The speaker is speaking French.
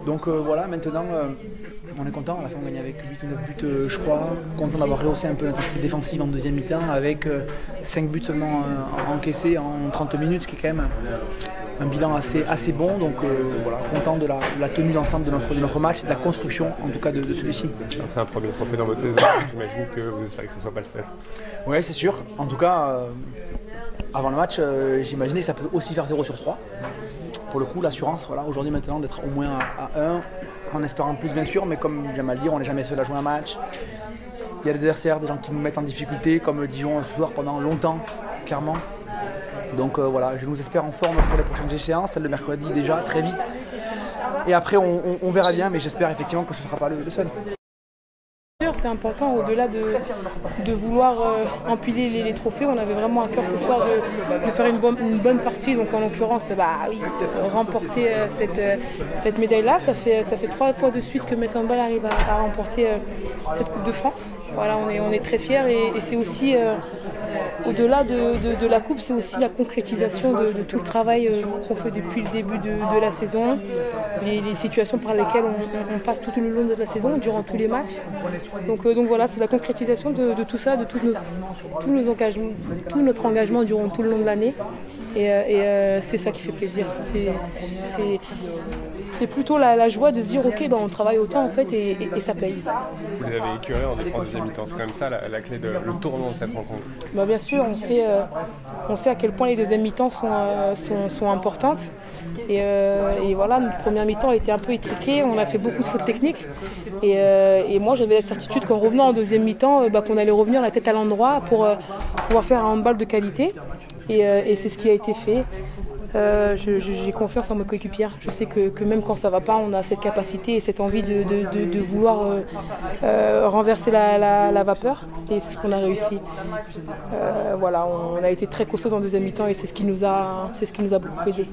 Donc voilà, maintenant on est content, à la fin on gagne avec 8 ou 9 buts je crois, content d'avoir rehaussé un peu l'intensité défensive en deuxième mi-temps avec 5 buts seulement encaissés en 30 minutes, ce qui est quand même un bilan assez bon, donc voilà, content de la tenue d'ensemble de notre match et de la construction en tout cas de celui-ci. C'est un premier trophée dans votre saison, j'imagine que vous espérez que ce ne soit pas le seul. Oui, c'est sûr, en tout cas avant le match j'imaginais que ça peut aussi faire 0 sur 3. Pour le coup, l'assurance, voilà, aujourd'hui maintenant d'être au moins à 1, en espérant plus bien sûr, mais comme j'aime à le dire, on n'est jamais seul à jouer un match. Il y a des adversaires, des gens qui nous mettent en difficulté, comme Dijon ce soir pendant longtemps, clairement. Donc voilà, je nous espère en forme pour les prochaines échéances, celle de mercredi déjà, très vite. Et après on verra bien, mais j'espère effectivement que ce ne sera pas le seul. C'est important, au-delà de vouloir empiler les trophées, on avait vraiment à cœur ce soir de faire une bonne partie, donc en l'occurrence remporter cette médaille-là. Ça fait 3 fois de suite que Metz Handball arrive à remporter cette Coupe de France. Voilà, on est très fiers et c'est aussi, au-delà de la Coupe, c'est aussi la concrétisation de tout le travail qu'on fait depuis le début de la saison, les situations par lesquelles on passe tout le long de la saison, durant tous les matchs. Donc voilà, c'est la concrétisation de tout ça, de tout notre engagement durant tout le long de l'année. Et c'est ça qui fait plaisir. C'est plutôt la joie de se dire ok, on travaille autant en fait et ça paye. Vous les avez écœurés en deuxième mi-temps, c'est quand même ça la clé le tournant de cette rencontre. Bien sûr, on sait à quel point les deuxièmes mi-temps sont importantes. Et voilà, notre première mi-temps a été un peu étriquée, on a fait beaucoup de fautes techniques. Et moi j'avais la certitude qu'en revenant en deuxième mi-temps, qu'on allait revenir la tête à l'endroit pour pouvoir faire un handball de qualité. Et c'est ce qui a été fait. J'ai confiance en mes coéquipières. Je sais que même quand ça ne va pas, on a cette capacité et cette envie de vouloir renverser la vapeur. Et c'est ce qu'on a réussi. Voilà, on a été très costauds en deuxième mi-temps et c'est ce qui nous a beaucoup aidé.